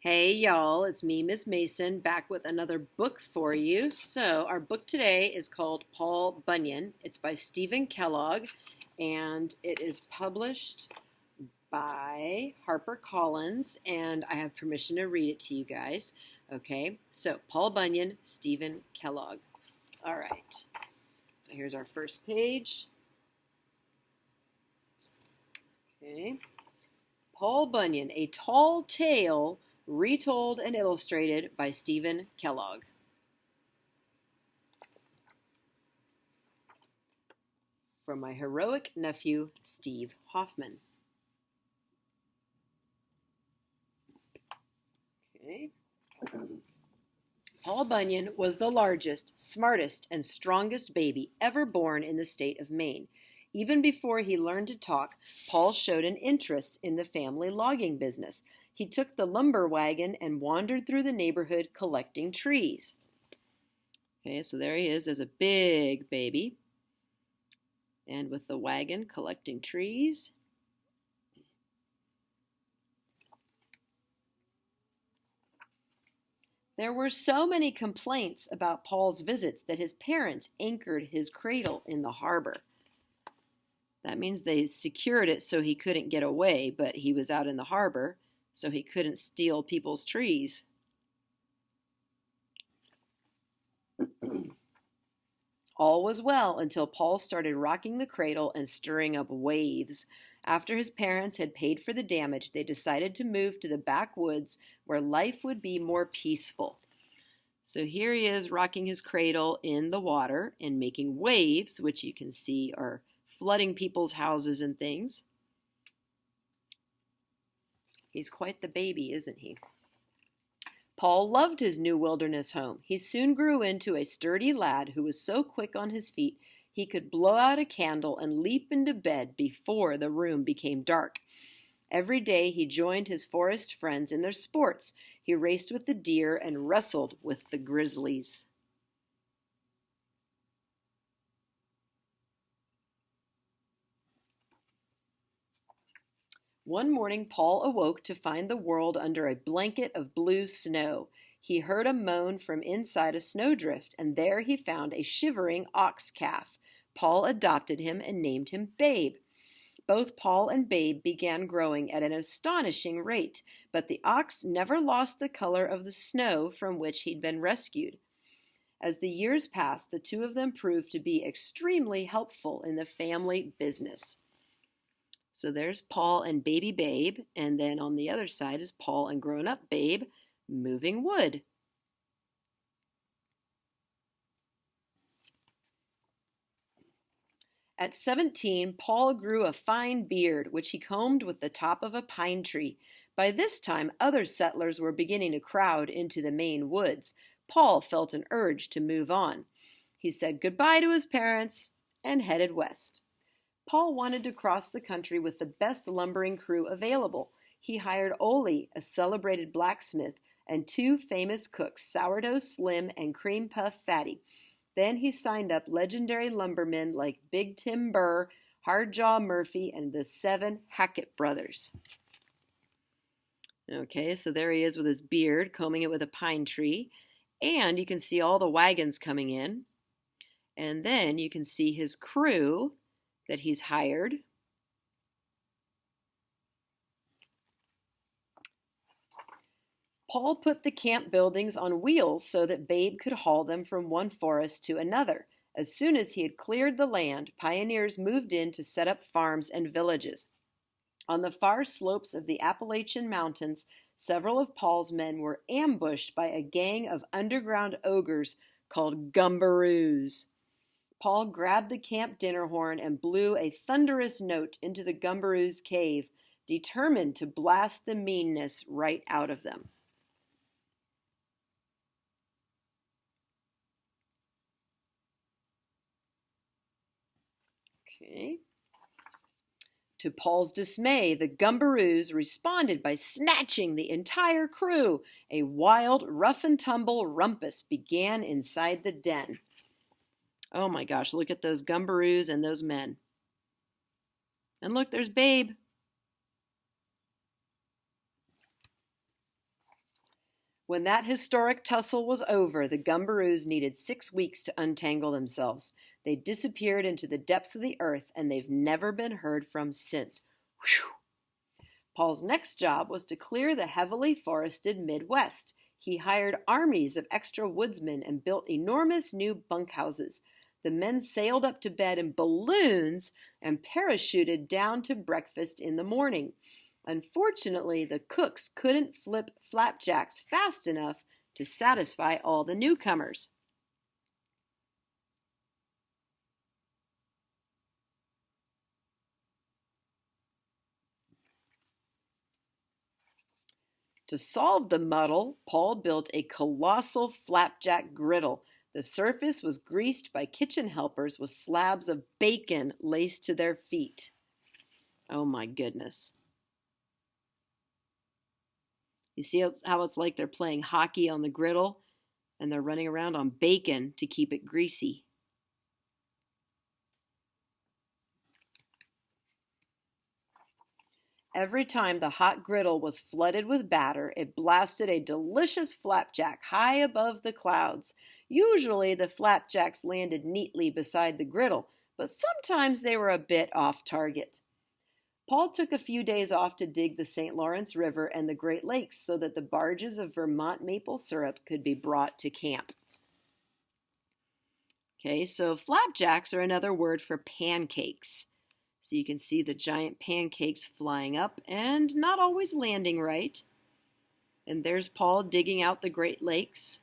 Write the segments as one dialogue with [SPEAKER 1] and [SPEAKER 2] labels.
[SPEAKER 1] Hey y'all, it's me, Miss Mason, back with another book for you. So, our book today is called Paul Bunyan. It's by Stephen Kellogg and it is published by HarperCollins, and I have permission to read it to you guys. Okay, so Paul Bunyan, Stephen Kellogg. All right, so here's our first page. Okay, Paul Bunyan, A Tall Tale Retold and Illustrated by Stephen Kellogg. From my heroic nephew, Steve Hoffman. Okay. Paul Bunyan was the largest, smartest, and strongest baby ever born in the state of Maine. Even before he learned to talk, Paul showed an interest in the family logging business. He took the lumber wagon and wandered through the neighborhood collecting trees. Okay, so there he is as a big baby. And with the wagon collecting trees. There were so many complaints about Paul's visits that his parents anchored his cradle in the harbor. That means they secured it so he couldn't get away, but he was out in the harbor, so he couldn't steal people's trees. All was well until Paul started rocking the cradle and stirring up waves. After his parents had paid for the damage, they decided to move to the backwoods where life would be more peaceful. So here he is rocking his cradle in the water and making waves, which you can see are flooding people's houses and things. He's quite the baby, isn't he? Paul loved his new wilderness home. He soon grew into a sturdy lad who was so quick on his feet he could blow out a candle and leap into bed before the room became dark. Every day he joined his forest friends in their sports. He raced with the deer and wrestled with the grizzlies. One morning, Paul awoke to find the world under a blanket of blue snow. He heard a moan from inside a snowdrift, and there he found a shivering ox calf. Paul adopted him and named him Babe. Both Paul and Babe began growing at an astonishing rate, but the ox never lost the color of the snow from which he'd been rescued. As the years passed, the two of them proved to be extremely helpful in the family business. So there's Paul and baby Babe, and then on the other side is Paul and grown-up Babe moving wood. At 17, Paul grew a fine beard, which he combed with the top of a pine tree. By this time, other settlers were beginning to crowd into the Maine woods. Paul felt an urge to move on. He said goodbye to his parents and headed west. Paul wanted to cross the country with the best lumbering crew available. He hired Ole, a celebrated blacksmith, and two famous cooks, Sourdough Slim and Cream Puff Fatty. Then he signed up legendary lumbermen like Big Tim Burr, Hardjaw Murphy, and the 7 Hackett brothers. Okay, so there he is with his beard, combing it with a pine tree. And you can see all the wagons coming in. And then you can see his crew that he's hired. Paul put the camp buildings on wheels so that Babe could haul them from one forest to another. As soon as he had cleared the land, pioneers moved in to set up farms and villages. On the far slopes of the Appalachian Mountains, several of Paul's men were ambushed by a gang of underground ogres called gumbaroos. Paul grabbed the camp dinner horn and blew a thunderous note into the gumbaroos' cave, determined to blast the meanness right out of them. Okay. To Paul's dismay, the gumbaroos responded by snatching the entire crew. A wild, rough-and-tumble rumpus began inside the den. Oh my gosh, look at those gumbaroos and those men. And look, there's Babe. When that historic tussle was over, the Gumbaroos needed 6 weeks to untangle themselves. They disappeared into the depths of the earth, and they've never been heard from since. Whew. Paul's next job was to clear the heavily forested Midwest. He hired armies of extra woodsmen and built enormous new bunkhouses. The men sailed up to bed in balloons and parachuted down to breakfast in the morning. Unfortunately, the cooks couldn't flip flapjacks fast enough to satisfy all the newcomers. To solve the muddle, Paul built a colossal flapjack griddle. The surface was greased by kitchen helpers with slabs of bacon laced to their feet. Oh my goodness. You see how it's like they're playing hockey on the griddle and they're running around on bacon to keep it greasy. Every time the hot griddle was flooded with batter, it blasted a delicious flapjack high above the clouds. Usually the flapjacks landed neatly beside the griddle, but sometimes they were a bit off target. Paul took a few days off to dig the St. Lawrence River and the Great Lakes so that the barges of Vermont maple syrup could be brought to camp. Okay, so flapjacks are another word for pancakes. So you can see the giant pancakes flying up and not always landing right. And there's Paul digging out the Great Lakes.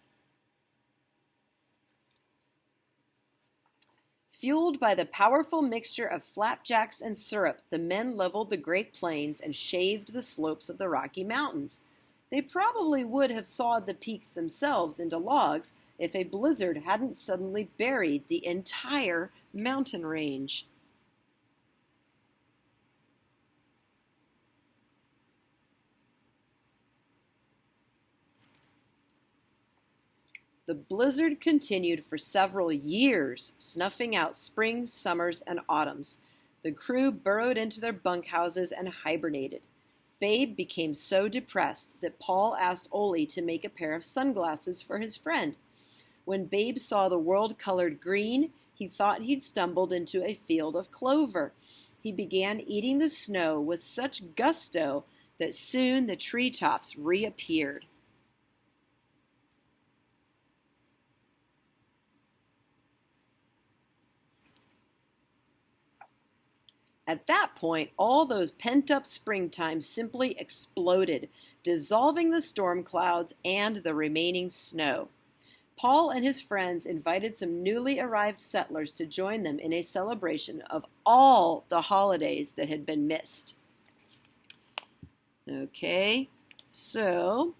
[SPEAKER 1] Fueled by the powerful mixture of flapjacks and syrup, the men leveled the Great Plains and shaved the slopes of the Rocky Mountains. They probably would have sawed the peaks themselves into logs if a blizzard hadn't suddenly buried the entire mountain range. The blizzard continued for several years, snuffing out springs, summers, and autumns. The crew burrowed into their bunkhouses and hibernated. Babe became so depressed that Paul asked Ole to make a pair of sunglasses for his friend. When Babe saw the world colored green, he thought he'd stumbled into a field of clover. He began eating the snow with such gusto that soon the treetops reappeared. At that point, all those pent-up springtime simply exploded, dissolving the storm clouds and the remaining snow. Paul and his friends invited some newly arrived settlers to join them in a celebration of all the holidays that had been missed. Okay, so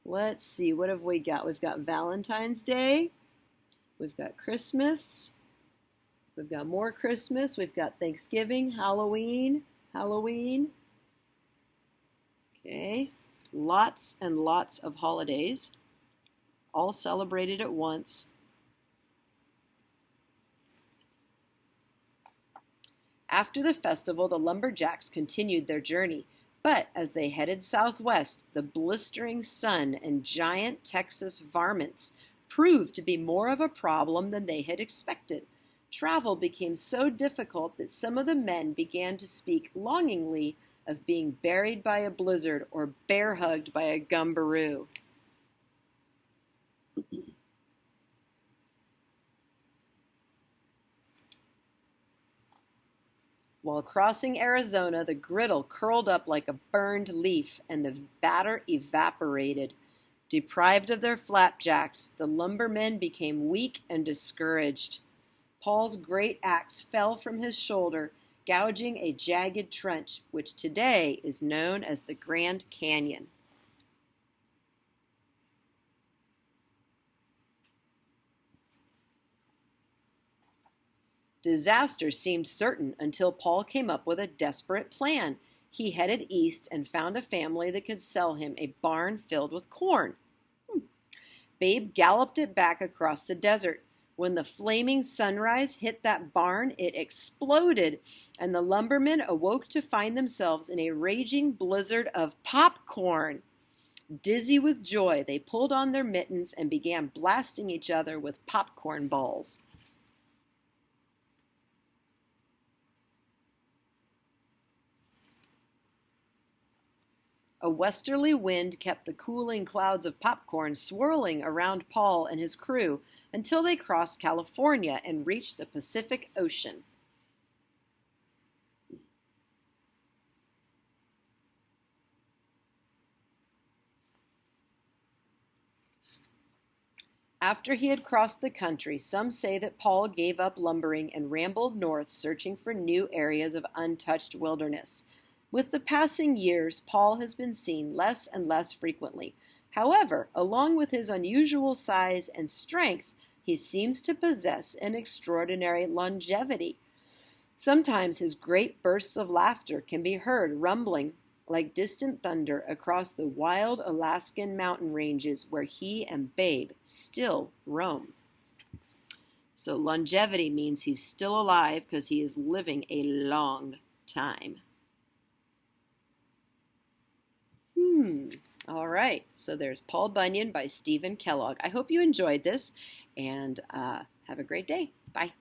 [SPEAKER 1] let's see, what have we got? We've got Valentine's Day, we've got Christmas, we've got more Christmas, we've got Thanksgiving, Halloween. Okay, lots and lots of holidays, all celebrated at once. After the festival, the lumberjacks continued their journey, but as they headed southwest, the blistering sun and giant Texas varmints proved to be more of a problem than they had expected. Travel became so difficult that some of the men began to speak longingly of being buried by a blizzard or bear-hugged by a gumbaroo. While crossing Arizona, the griddle curled up like a burned leaf and the batter evaporated. Deprived of their flapjacks, the lumbermen became weak and discouraged. Paul's great axe fell from his shoulder, gouging a jagged trench, which today is known as the Grand Canyon. Disaster seemed certain until Paul came up with a desperate plan. He headed east and found a family that could sell him a barn filled with corn. Babe galloped it back across the desert. When the flaming sunrise hit that barn, it exploded, and the lumbermen awoke to find themselves in a raging blizzard of popcorn. Dizzy with joy, they pulled on their mittens and began blasting each other with popcorn balls. A westerly wind kept the cooling clouds of popcorn swirling around Paul and his crew until they crossed California and reached the Pacific Ocean. After he had crossed the country, some say that Paul gave up lumbering and rambled north searching for new areas of untouched wilderness. With the passing years, Paul has been seen less and less frequently. However, along with his unusual size and strength, he seems to possess an extraordinary longevity. Sometimes his great bursts of laughter can be heard rumbling like distant thunder across the wild Alaskan mountain ranges where he and Babe still roam. So longevity means he's still alive because he is living a long time. All right, so there's Paul Bunyan by Stephen Kellogg. I hope you enjoyed this, and have a great day. Bye.